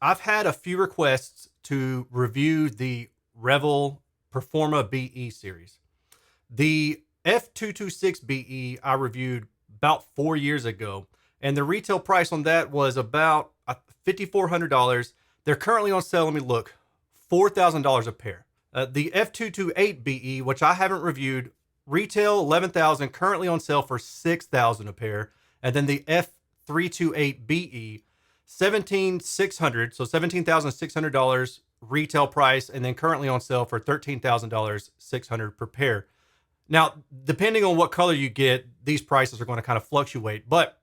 I've had a few requests to review the Revel Performa BE series. The F226BE I reviewed about 4 years ago, and the retail price on that was about $5,400. They're currently on sale. Let me look, $4,000 a pair. The F228BE, which I haven't reviewed, retail 11,000, currently on sale for 6,000 a pair. And then the F328BE, 17,600, so $17,600 retail price, and then currently on sale for $13,000, 600 per pair. Now, depending on what color you get, these prices are going to kind of fluctuate. But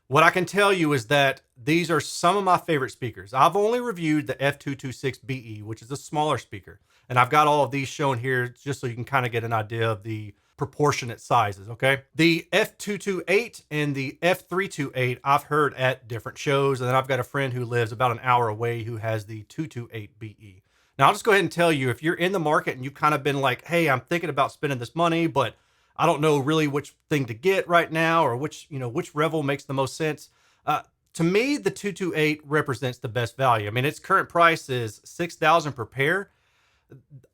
what I can tell you is that these are some of my favorite speakers. I've only reviewed the F226BE, which is a smaller speaker. And I've got all of these shown here just so you can kind of get an idea of the proportionate sizes, okay? The F228 and the F328 I've heard at different shows. And then I've got a friend who lives about an hour away who has the 228BE. Now, I'll just go ahead and tell you, if you're in the market and you've kind of been like, hey, I'm thinking about spending this money, but I don't know really which thing to get right now, or which Revel makes the most sense. To me, the 228 represents the best value. I mean, its current price is 6,000 per pair.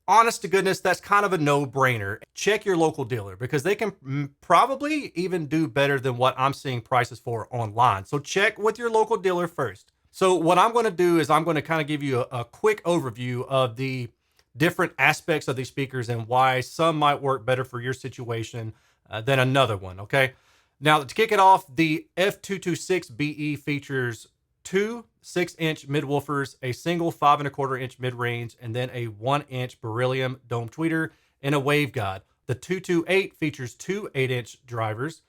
Honest to goodness, that's kind of a no-brainer. Check your local dealer because they can probably even do better than what I'm seeing prices for online. So check with your local dealer first. So what I'm going to do is I'm going to kind of give you a quick overview of the different aspects of these speakers and why some might work better for your situation than another one, okay? Now, to kick it off, the F226BE features two 6-inch mid-woofers, a single 5.25-inch mid-range, and then a 1-inch beryllium dome tweeter and a waveguide. The 228 features two 8-inch drivers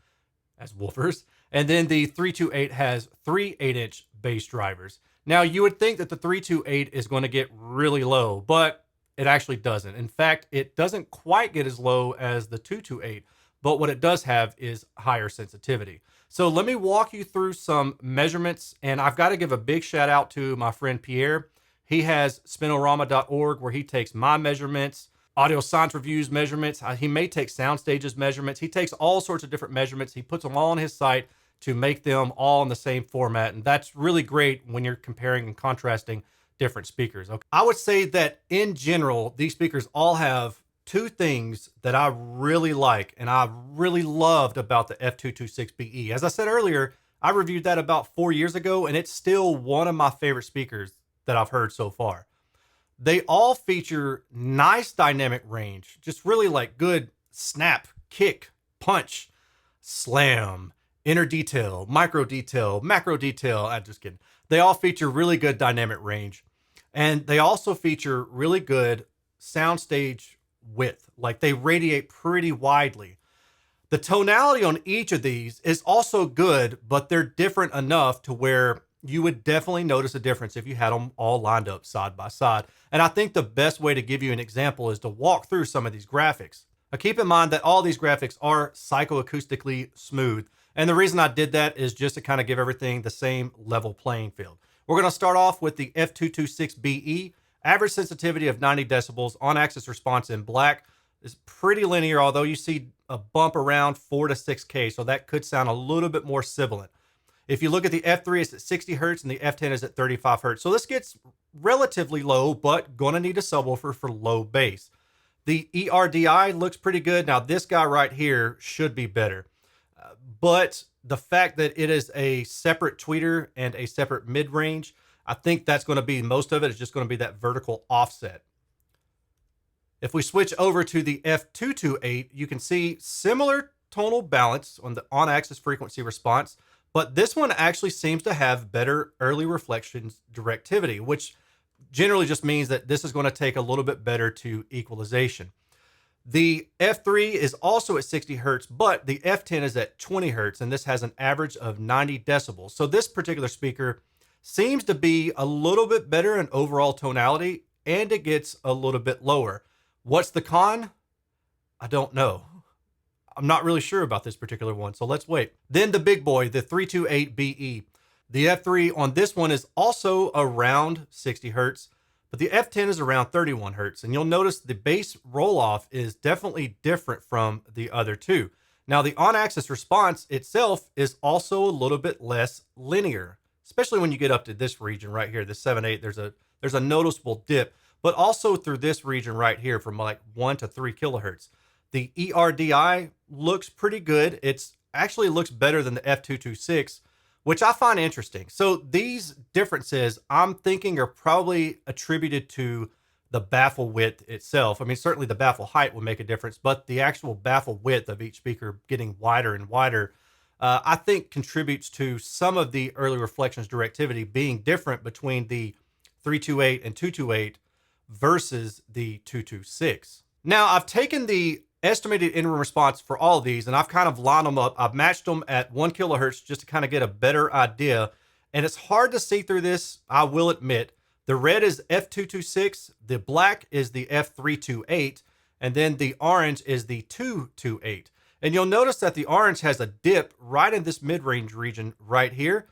as woofers, and then the 328 has three 8-inch bass drivers. Now, you would think that the 328 is going to get really low, but it actually doesn't. In fact, it doesn't quite get as low as the 228, but what it does have is higher sensitivity. So let me walk you through some measurements, and I've got to give a big shout out to my friend Pierre. He has spinorama.org where he takes my measurements, Audio Science Reviews measurements. He may take Soundstage's measurements. He takes all sorts of different measurements. He puts them all on his site to make them all in the same format, and that's really great when you're comparing and contrasting different speakers. Okay. I would say that in general, these speakers all have two things that I really like and I really loved about the F226BE. As I said earlier, I reviewed that about 4 years ago, and it's still one of my favorite speakers that I've heard so far. They all feature nice dynamic range, just really like good snap, kick, punch, slam, inner detail, micro detail, macro detail. I'm just kidding. They all feature really good dynamic range, and they also feature really good soundstage width. Like, they radiate pretty widely. The tonality on each of these is also good, but they're different enough to where you would definitely notice a difference if you had them all lined up side by side. And I think the best way to give you an example is to walk through some of these graphics. Now, keep in mind that all these graphics are psychoacoustically smooth. And the reason I did that is just to kind of give everything the same level playing field. We're going to start off with the F226BE. Average sensitivity of 90 decibels, on-axis response in black is pretty linear, although you see a bump around 4 to 6K, so that could sound a little bit more sibilant. If you look at the F3, it's at 60 hertz, and the F10 is at 35 hertz. So this gets relatively low, but gonna need a subwoofer for low bass. The ERDI looks pretty good. Now, this guy right here should be better, but the fact that it is a separate tweeter and a separate mid-range, I think that's going to be most of it. It's just going to be that vertical offset. If we switch over to the F228, you can see similar tonal balance on the on-axis frequency response, but this one actually seems to have better early reflections directivity, which generally just means that this is going to take a little bit better to equalization. The F3 is also at 60 hertz, but the F10 is at 20 hertz, and this has an average of 90 decibels. So this particular speaker seems to be a little bit better in overall tonality, and it gets a little bit lower. What's the con? I don't know. I'm not really sure about this particular one, so let's wait. Then the big boy, the 328BE. The F3 on this one is also around 60 hertz, but the F10 is around 31 hertz. And you'll notice the bass roll-off is definitely different from the other two. Now, the on-axis response itself is also a little bit less linear. especially when you get up to this region right here, the 7/8. There's a noticeable dip, but also through this region right here from like 1 to 3 kilohertz. The ERDI looks pretty good. It's actually looks better than the F226, which I find interesting. So these differences I'm thinking are probably attributed to the baffle width itself. I mean, certainly the baffle height will make a difference, but the actual baffle width of each speaker getting wider and wider, I think contributes to some of the early reflections directivity being different between the 328 and 228 versus the 226. Now, I've taken the estimated in-room response for all of these and I've kind of lined them up. I've matched them at 1 kilohertz just to kind of get a better idea. And it's hard to see through this, I will admit. The red is F226, the black is the F328, and then the orange is the 228. And you'll notice that the orange has a dip right in this mid-range region right here,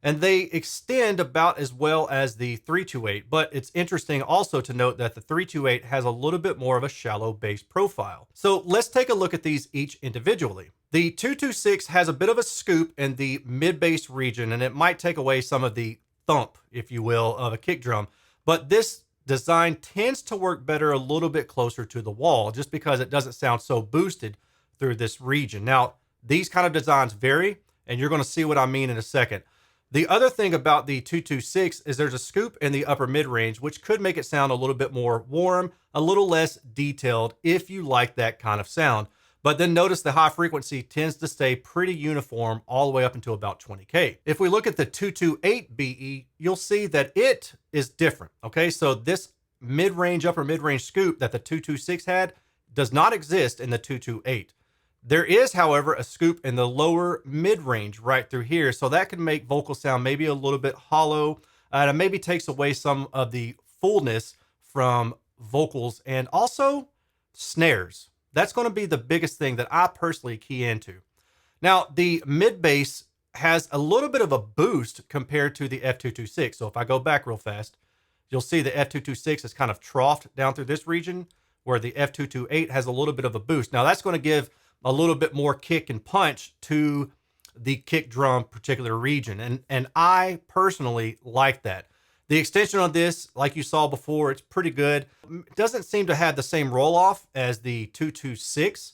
and they extend about as well as the 328. But it's interesting also to note that the 328 has a little bit more of a shallow bass profile. So let's take a look at these each individually. The 226 has a bit of a scoop in the mid-bass region, and it might take away some of the thump, if you will, of a kick drum. But this design tends to work better a little bit closer to the wall just because it doesn't sound so boosted through this region. Now, these kind of designs vary, and you're going to see what I mean in a second. The other thing about the 226 is there's a scoop in the upper mid-range, which could make it sound a little bit more warm, a little less detailed if you like that kind of sound. But then notice the high frequency tends to stay pretty uniform all the way up until about 20K. If we look at the 228 BE, you'll see that it is different. Okay, so this mid-range, upper mid-range scoop that the 226 had does not exist in the 228. There is, however, a scoop in the lower mid-range right through here. So that can make vocal sound maybe a little bit hollow. And it maybe takes away some of the fullness from vocals and also snares. That's going to be the biggest thing that I personally key into. Now, the mid bass has a little bit of a boost compared to the F226. So if I go back real fast, you'll see the F226 is kind of troughed down through this region where the F228 has a little bit of a boost. Now that's going to give a little bit more kick and punch to the kick drum particular region. And I personally like that. The extension on this, like you saw before, it's pretty good. It doesn't seem to have the same roll off as the 226,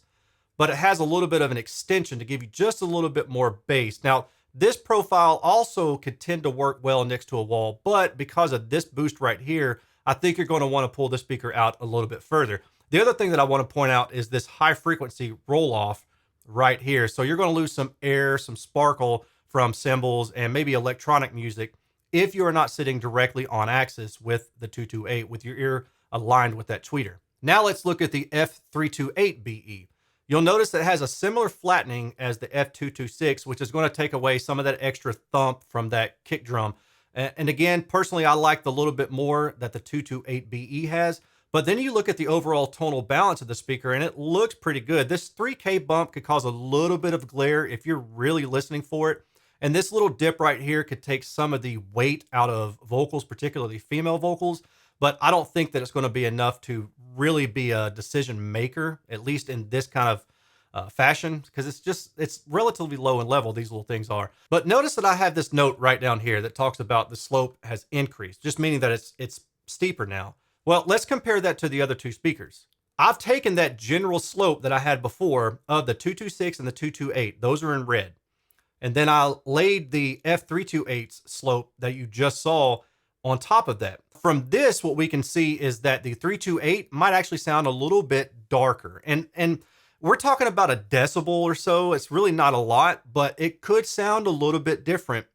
but it has a little bit of an extension to give you just a little bit more bass. Now, this profile also could tend to work well next to a wall, but because of this boost right here, I think you're going to want to pull the speaker out a little bit further. The other thing that I want to point out is this high frequency roll off right here. So you're going to lose some air, some sparkle from cymbals and maybe electronic music if you are not sitting directly on axis with the 228 with your ear aligned with that tweeter. Now let's look at the F328BE. You'll notice that it has a similar flattening as the F226, which is going to take away some of that extra thump from that kick drum. And again, personally, I like the little bit more that the 228BE has. But then you look at the overall tonal balance of the speaker and it looks pretty good. This 3K bump could cause a little bit of glare if you're really listening for it. And this little dip right here could take some of the weight out of vocals, particularly female vocals. But I don't think that it's going to be enough to really be a decision maker, at least in this kind of fashion, because it's relatively low in level, these little things are. But notice that I have this note right down here that talks about the slope has increased, just meaning that it's steeper now. Well, let's compare that to the other two speakers. I've taken that general slope that I had before of the 226 and the 228. Those are in red. And then I laid the F328's slope that you just saw on top of that. From this, what we can see is that the 328 might actually sound a little bit darker. And we're talking about a decibel or so. It's really not a lot, but it could sound a little bit different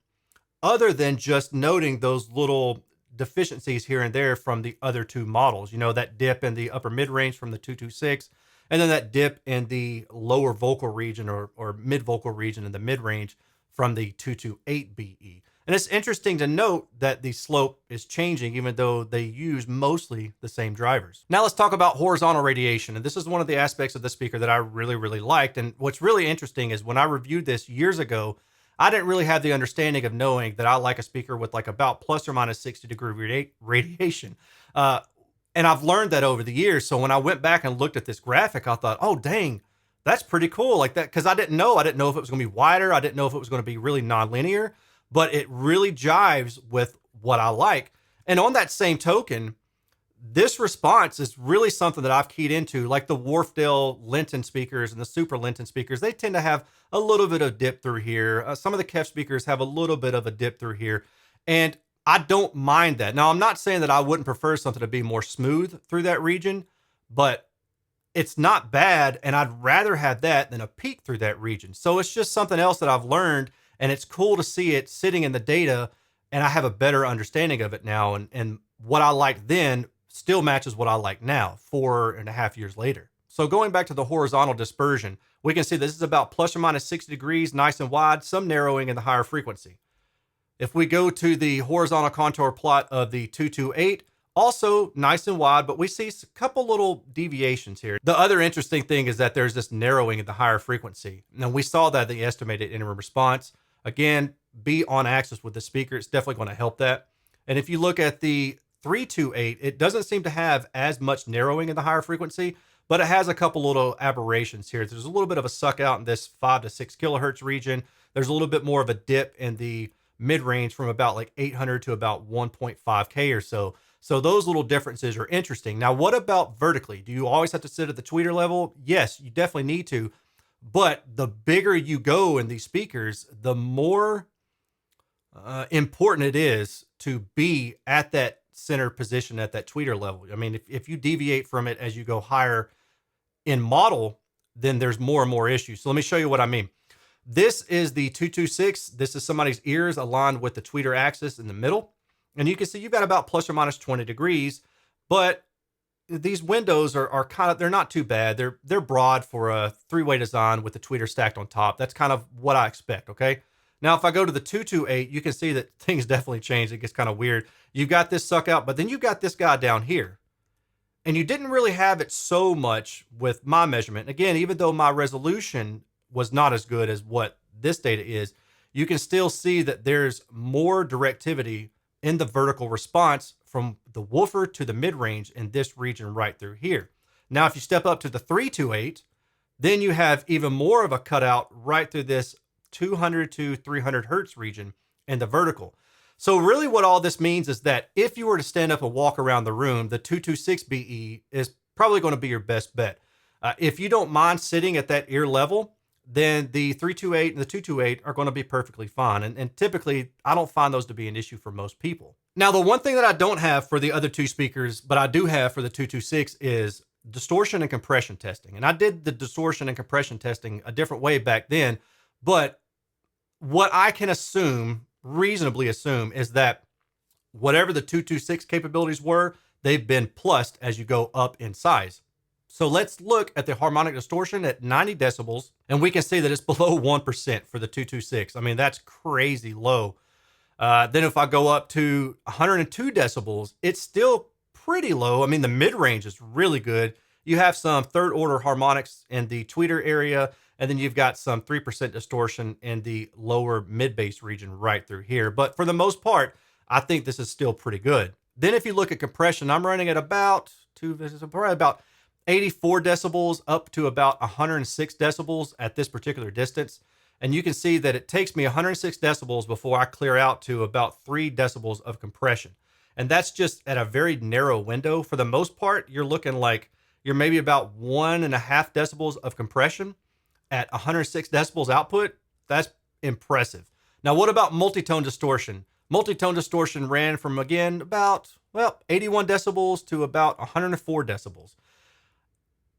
other than just noting those little deficiencies here and there from the other two models. You know, that dip in the upper mid-range from the 226, and then that dip in the lower vocal region or mid-vocal region in the mid-range from the 228BE. And it's interesting to note that the slope is changing even though they use mostly the same drivers. Now let's talk about horizontal radiation. And this is one of the aspects of the speaker that I really, really liked. And what's really interesting is when I reviewed this years ago, I didn't really have the understanding of knowing that I like a speaker with like about plus or minus 60-degree radiation. And I've learned that over the years. So when I went back and looked at this graphic, I thought, oh, dang, that's pretty cool. Like that, because I didn't know if it was going to be wider. I didn't know if it was going to be really nonlinear. but it really jives with what I like. And on that same token, this response is really something that I've keyed into, like the Wharfdale Linton speakers and the Super Linton speakers. They tend to have a little bit of dip through here. Some of the Kef speakers have a little bit of a dip through here. And I don't mind that. Now, I'm not saying that I wouldn't prefer something to be more smooth through that region, but it's not bad. And I'd rather have that than a peak through that region. So it's just something else that I've learned. And it's cool to see it sitting in the data. And I have a better understanding of it now. And what I liked then still matches what I like now, 4.5 years later. So going back to the horizontal dispersion, we can see this is about plus or minus 60 degrees, nice and wide, some narrowing in the higher frequency. If we go to the horizontal contour plot of the 228, also nice and wide, but we see a couple little deviations here. The other interesting thing is that there's this narrowing at the higher frequency. Now we saw that the estimated interim response, again, be on axis with the speaker. It's definitely going to help that. And if you look at the 328, it doesn't seem to have as much narrowing in the higher frequency, but it has a couple little aberrations here. There's a little bit of a suck out in this 5 to 6 kilohertz region. There's a little bit more of a dip in the mid-range from about like 800 to about 1.5K or so. So those little differences are interesting. Now, what about vertically? Do you always have to sit at the tweeter level? Yes, you definitely need to. But the bigger you go in these speakers, the more important it is to be at that center position at that tweeter level. I mean, if you deviate from it as you go higher in model, then there's more and more issues. So let me show you what I mean. This is the 226. This is somebody's ears aligned with the tweeter axis in the middle. And you can see you've got about plus or minus 20 degrees, but these windows are kind of, they're not too bad. They're broad for a 3-way design with the tweeter stacked on top. That's kind of what I expect, okay? Now, if I go to the 228, you can see that things definitely change. It gets kind of weird. You've got this suck out, but then you've got this guy down here. And you didn't really have it so much with my measurement. Again, even though my resolution was not as good as what this data is, you can still see that there's more directivity in the vertical response from the woofer to the mid-range in this region right through here. Now, if you step up to the 328, then you have even more of a cutout right through this 200 to 300 hertz region in the vertical. So really what all this means is that if you were to stand up and walk around the room, the 226 BE is probably going to be your best bet. If you don't mind sitting at that ear level, then the 328 and the 228 are going to be perfectly fine. And typically, I don't find those to be an issue for most people. Now, the one thing that I don't have for the other two speakers, but I do have for the 226 is distortion and compression testing. And I did the distortion and compression testing a different way back then, but what I can assume, reasonably assume, is that whatever the 226 capabilities were, they've been plussed as you go up in size. So let's look at the harmonic distortion at 90 decibels, and we can see that it's below 1% for the 226. I mean, that's crazy low. Then if I go up to 102 decibels, it's still pretty low. I mean, the mid-range is really good. You have some third-order harmonics in the tweeter area, and then you've got some 3% distortion in the lower mid-bass region right through here. But for the most part, I think this is still pretty good. Then if you look at compression, I'm running at about probably about 84 decibels up to about 106 decibels at this particular distance. And you can see that it takes me 106 decibels before I clear out to about 3 decibels of compression. And that's just at a very narrow window. For the most part, you're looking like you're maybe about 1.5 decibels of compression at 106 decibels output. That's impressive. Now, what about multi-tone distortion? Multi-tone distortion ran from, again, about, 81 decibels to about 104 decibels.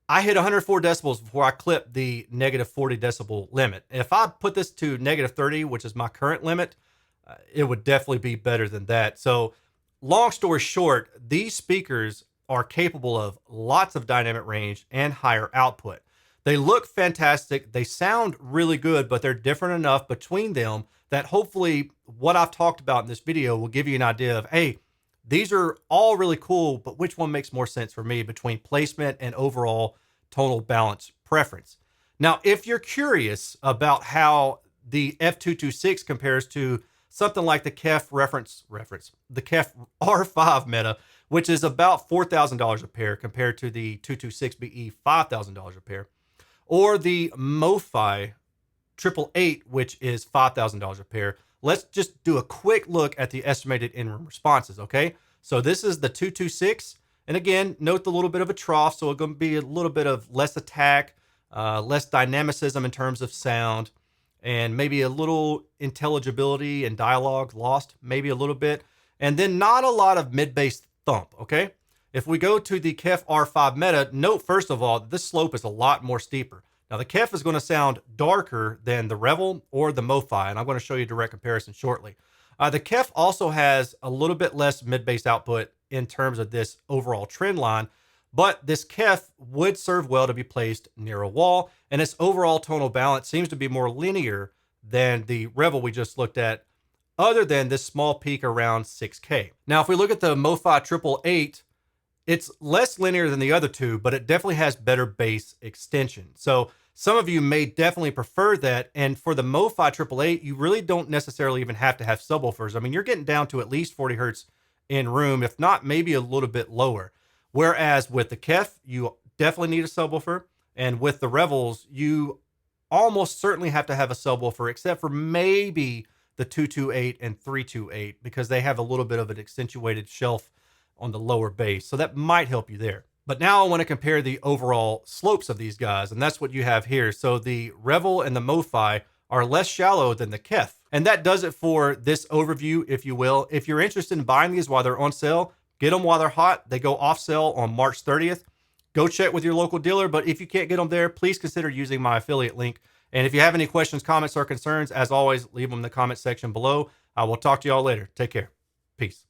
I hit 104 decibels before I clipped the negative 40 decibel limit. If I put this to negative 30, which is my current limit, it would definitely be better than that. So long story short, these speakers are capable of lots of dynamic range and higher output. They look fantastic. They sound really good, but they're different enough between them that hopefully what I've talked about in this video will give you an idea of, hey, these are all really cool, but which one makes more sense for me between placement and overall tonal balance preference? Now, if you're curious about how the F226 compares to something like the Kef the Kef R5 Meta, which is about $4,000 a pair compared to the 226BE $5,000 a pair, or the MoFi 888, which is $5,000 a pair, let's just do a quick look at the estimated in-room responses, okay? So this is the 226. And again, note the little bit of a trough. So it's going to be a little bit of less attack, less dynamicism in terms of sound, and maybe a little intelligibility and dialogue lost, maybe a little bit. And then not a lot of mid-bass thump, okay? If we go to the KEF R5 Meta, note first of all, this slope is a lot more steeper. Now the KEF is going to sound darker than the Revel or the MoFi, and I'm going to show you a direct comparison shortly. The KEF also has a little bit less mid-bass output in terms of this overall trend line, but this KEF would serve well to be placed near a wall, and its overall tonal balance seems to be more linear than the Revel we just looked at, other than this small peak around 6K. Now, if we look at the MoFi 888, it's less linear than the other two, but it definitely has better bass extension. So some of you may definitely prefer that. And for the MoFi 888, you really don't necessarily even have to have subwoofers. I mean, you're getting down to at least 40 hertz in room, if not maybe a little bit lower. Whereas with the KEF, you definitely need a subwoofer. And with the Revels, you almost certainly have to have a subwoofer, except for maybe the 228 and 328, because they have a little bit of an accentuated shelf on the lower bass. So that might help you there. But now I want to compare the overall slopes of these guys, and that's what you have here. So the Revel and the MoFi are less shallow than the KEF. And that does it for this overview, if you will. If you're interested in buying these while they're on sale, get them while they're hot. They go off sale on March 30th. Go check with your local dealer, but if you can't get them there, please consider using my affiliate link. And if you have any questions, comments, or concerns, as always, leave them in the comment section below. I will talk to y'all later. Take care. Peace.